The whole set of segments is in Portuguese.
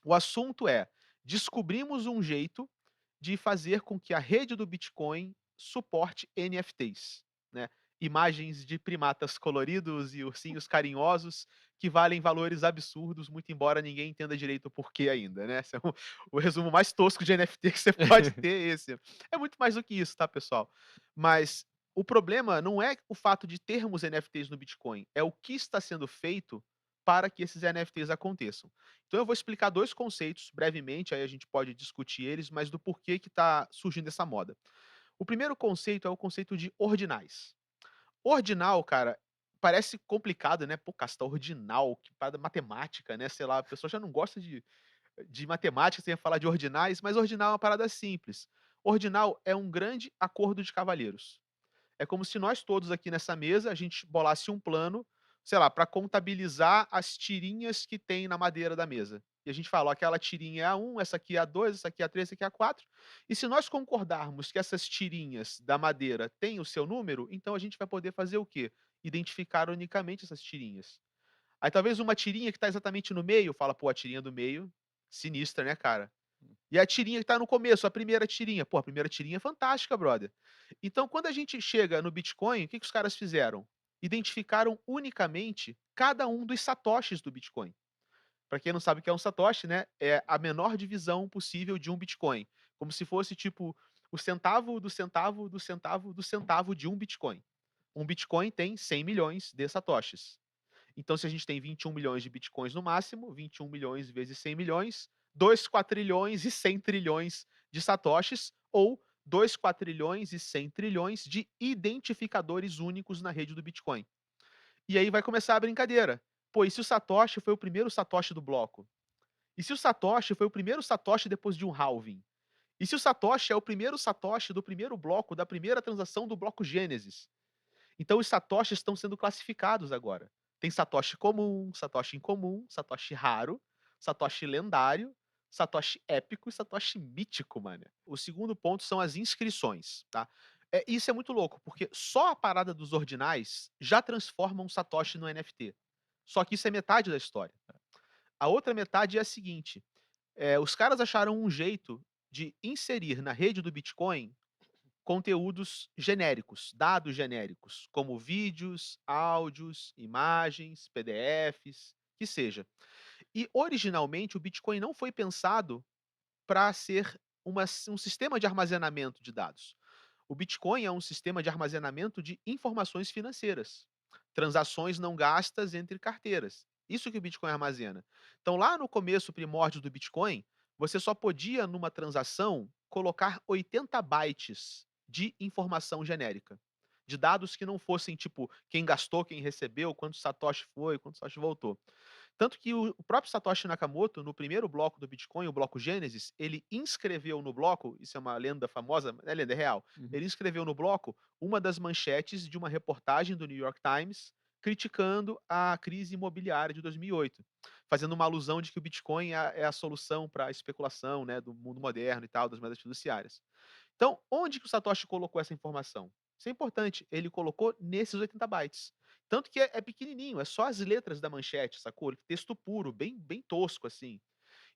O assunto é: descobrimos um jeito de fazer com que a rede do Bitcoin suporte NFTs, né, imagens de primatas coloridos e ursinhos carinhosos que valem valores absurdos, muito embora ninguém entenda direito o porquê ainda, né. Esse é o resumo mais tosco de NFT que você pode ter, esse. É muito mais do que isso, tá, pessoal. Mas o problema não é o fato de termos NFTs no Bitcoin, é o que está sendo feito para que esses NFTs aconteçam. Então eu vou explicar 2 conceitos brevemente, aí a gente pode discutir eles, mas do porquê que está surgindo essa moda. O primeiro conceito é o conceito de ordinais. Ordinal, cara, parece complicado, né, pô, castar ordinal, que parada matemática, né, sei lá, a pessoa já não gosta de matemática, você ia falar de ordinais, mas ordinal é uma parada simples. Ordinal é um grande acordo de cavalheiros. É como se nós todos aqui nessa mesa, a gente bolasse um plano, sei lá, para contabilizar as tirinhas que tem na madeira da mesa. E a gente fala: "Ó, aquela tirinha é a um, essa aqui é a 2, essa aqui é a 3, essa aqui é a 4. E se nós concordarmos que essas tirinhas da madeira têm o seu número, então a gente vai poder fazer o quê? Identificar unicamente essas tirinhas. Aí talvez uma tirinha que está exatamente no meio, fala: "Pô, a tirinha do meio, sinistra, né, cara?" E a tirinha que tá no começo, a primeira tirinha, pô, a primeira tirinha é fantástica, brother. Então, quando a gente chega no Bitcoin, o que que os caras fizeram? Identificaram unicamente cada um dos satoshis do Bitcoin. Para quem não sabe o que é um satoshi, né, é a menor divisão possível de um Bitcoin, como se fosse tipo o centavo do centavo do centavo do centavo de um Bitcoin. Um Bitcoin tem 100 milhões de satoshis. Então, se a gente tem 21 milhões de bitcoins no máximo, 21 milhões vezes 100 milhões, 2 quatrilhões e 100 trilhões de satoshis, ou 2 quatrilhões e 100 trilhões de identificadores únicos na rede do Bitcoin. E aí vai começar a brincadeira. Pô, e se o Satoshi foi o primeiro Satoshi do bloco? E se o Satoshi foi o primeiro Satoshi depois de um halving? E se o Satoshi é o primeiro Satoshi do primeiro bloco, da primeira transação do bloco Gênesis? Então os satoshis estão sendo classificados agora. Tem satoshi comum, satoshi incomum, satoshi raro, satoshi lendário, satoshi épico e satoshi mítico, mano. O segundo ponto são as inscrições, tá? Isso é muito louco, porque só a parada dos ordinais já transforma um satoshi no NFT. Só que isso é metade da história. A outra metade é a seguinte: os caras acharam um jeito de inserir na rede do Bitcoin conteúdos genéricos, dados genéricos, como vídeos, áudios, imagens, PDFs, que seja. E originalmente o Bitcoin não foi pensado para ser um sistema de armazenamento de dados. O Bitcoin é um sistema de armazenamento de informações financeiras, transações não gastas entre carteiras. Isso que o Bitcoin armazena. Então, lá no começo primórdio do Bitcoin, você só podia, numa transação, colocar 80 bytes de informação genérica. De dados que não fossem, tipo, quem gastou, quem recebeu, quanto Satoshi foi, quanto Satoshi voltou. Tanto que o próprio Satoshi Nakamoto, no primeiro bloco do Bitcoin, o bloco Gênesis, ele inscreveu no bloco, isso é uma lenda famosa, é lenda, é real, Uhum. ele inscreveu no bloco uma das manchetes de uma reportagem do New York Times criticando a crise imobiliária de 2008, fazendo uma alusão de que o Bitcoin é a solução para a especulação, né, do mundo moderno e tal, das moedas fiduciárias. Então, onde que o Satoshi colocou essa informação? Isso é importante, ele colocou nesses 80 bytes. Tanto que é pequenininho, é só as letras da manchete, sacou? Texto puro, bem tosco, assim.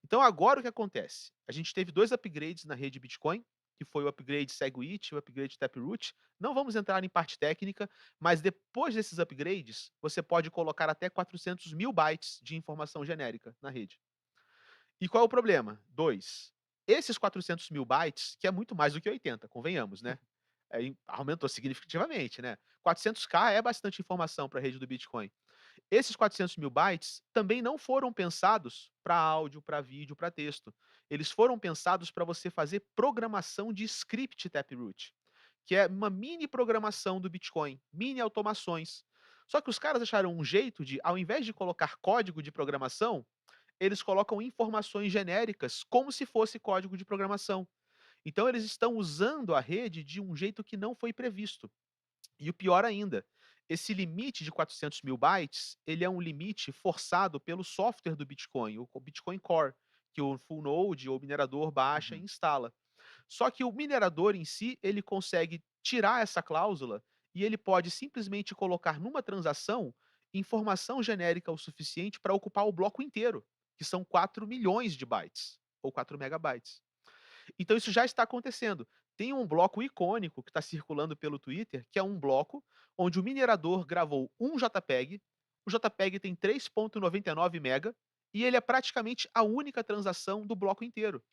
Então agora o que acontece? A gente teve 2 upgrades na rede Bitcoin, que foi o upgrade SegWit e o upgrade Taproot. Não vamos entrar em parte técnica, mas depois desses upgrades, você pode colocar até 400.000 bytes de informação genérica na rede. E qual é o problema? 2. Esses 400.000 bytes, que é muito mais do que 80, convenhamos, né? Aumentou significativamente, né? 400K é bastante informação para a rede do Bitcoin. Esses 400.000 bytes também não foram pensados para áudio, para vídeo, para texto. Eles foram pensados para você fazer programação de script Taproot, que é uma mini programação do Bitcoin, mini automações. Só que os caras acharam um jeito de, ao invés de colocar código de programação, eles colocam informações genéricas como se fosse código de programação. Então eles estão usando a rede de um jeito que não foi previsto. E o pior ainda, esse limite de 400.000 bytes, ele é um limite forçado pelo software do Bitcoin, o Bitcoin Core, que o full node ou minerador baixa e Uhum. instala. Só que o minerador em si, ele consegue tirar essa cláusula e ele pode simplesmente colocar numa transação informação genérica o suficiente para ocupar o bloco inteiro. que são 4 milhões de bytes, ou 4 megabytes. Então isso já está acontecendo. Tem um bloco icônico que está circulando pelo Twitter, que é um bloco onde o minerador gravou um JPEG, o JPEG tem 3,99 mega, e ele é praticamente a única transação do bloco inteiro.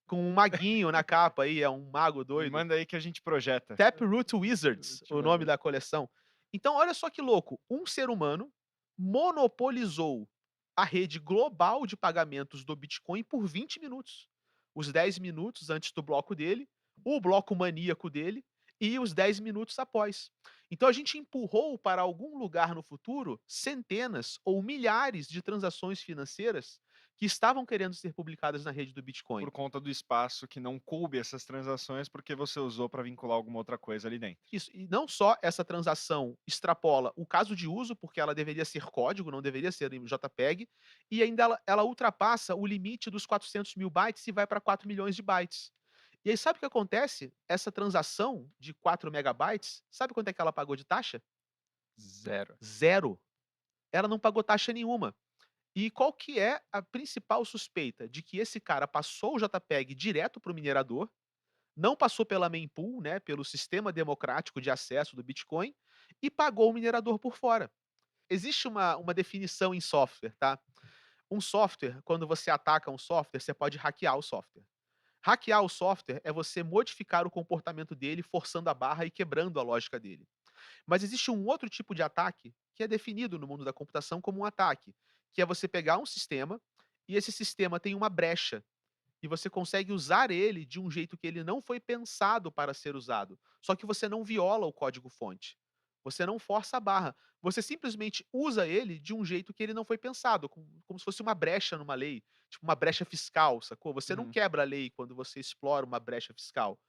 Com um maguinho na capa aí, é um mago Me doido. manda aí que a gente projeta. Taproot Eu Wizards, te o nome mando. da coleção. Então olha só que louco, um ser humano monopolizou a rede global de pagamentos do Bitcoin por 20 minutos. Os 10 minutos antes do bloco dele, o bloco maníaco dele e os 10 minutos após. Então a gente empurrou para algum lugar no futuro centenas ou milhares de transações financeiras que estavam querendo ser publicadas na rede do Bitcoin. Por conta do espaço que não coube essas transações, porque você usou para vincular alguma outra coisa ali dentro. Isso, e não só essa transação extrapola o caso de uso, porque ela deveria ser código, não deveria ser em JPEG, e ainda ela ultrapassa o limite dos 400 mil bytes e vai para 4 milhões de bytes. E aí sabe o que acontece? Essa transação de 4 megabytes, sabe quanto é que ela pagou de taxa? Zero. Zero. Ela não pagou taxa nenhuma. E qual que é a principal suspeita? De que esse cara passou o JPEG direto para o minerador, não passou pela mempool, né, pelo sistema democrático de acesso do Bitcoin, e pagou o minerador por fora. Existe uma definição em software, tá? Um software, quando você ataca um software, você pode hackear o software. Hackear o software é você modificar o comportamento dele, forçando a barra e quebrando a lógica dele. Mas existe um outro tipo de ataque que é definido no mundo da computação como um ataque, que é você pegar um sistema e esse sistema tem uma brecha e você consegue usar ele de um jeito que ele não foi pensado para ser usado. Só que você não viola o código-fonte. Você não força a barra. Você simplesmente usa ele de um jeito que ele não foi pensado, como se fosse uma brecha numa lei, tipo uma brecha fiscal, sacou? Você não Uhum. quebra a lei quando você explora uma brecha fiscal.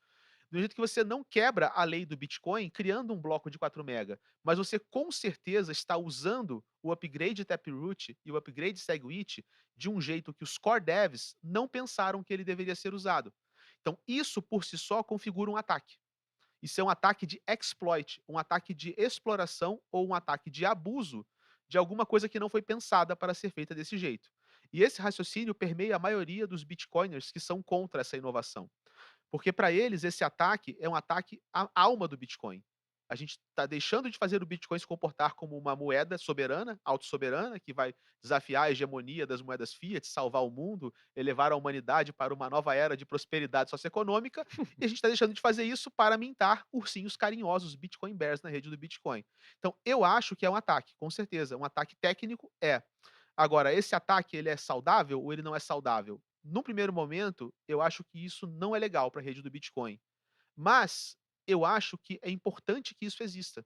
Do jeito que você não quebra a lei do Bitcoin criando um bloco de 4 mega, mas você com certeza está usando o upgrade Taproot e o upgrade SegWit de um jeito que os core devs não pensaram que ele deveria ser usado. Então, isso por si só configura um ataque. Isso é um ataque de exploit, um ataque de exploração ou um ataque de abuso de alguma coisa que não foi pensada para ser feita desse jeito. E esse raciocínio permeia a maioria dos bitcoiners que são contra essa inovação. Porque para eles esse ataque é um ataque à alma do Bitcoin. A gente está deixando de fazer o Bitcoin se comportar como uma moeda soberana, autossoberana, que vai desafiar a hegemonia das moedas fiat, salvar o mundo, elevar a humanidade para uma nova era de prosperidade socioeconômica, e a gente está deixando de fazer isso para mintar ursinhos carinhosos, Bitcoin Bears, na rede do Bitcoin. Então, eu acho que é um ataque, com certeza. Um ataque técnico é. Agora, esse ataque ele é saudável ou ele não é saudável? No primeiro momento, eu acho que isso não é legal para a rede do Bitcoin. Mas eu acho que é importante que isso exista.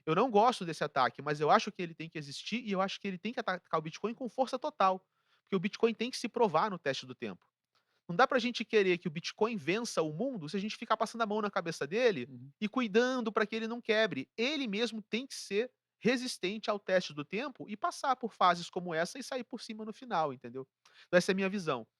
Eu não gosto desse ataque, mas eu acho que ele tem que existir e eu acho que ele tem que atacar o Bitcoin com força total. Porque o Bitcoin tem que se provar no teste do tempo. Não dá pra gente querer que o Bitcoin vença o mundo se a gente ficar passando a mão na cabeça dele Uhum. e cuidando para que ele não quebre. Ele mesmo tem que ser resistente ao teste do tempo e passar por fases como essa e sair por cima no final, entendeu? Então essa é a minha visão.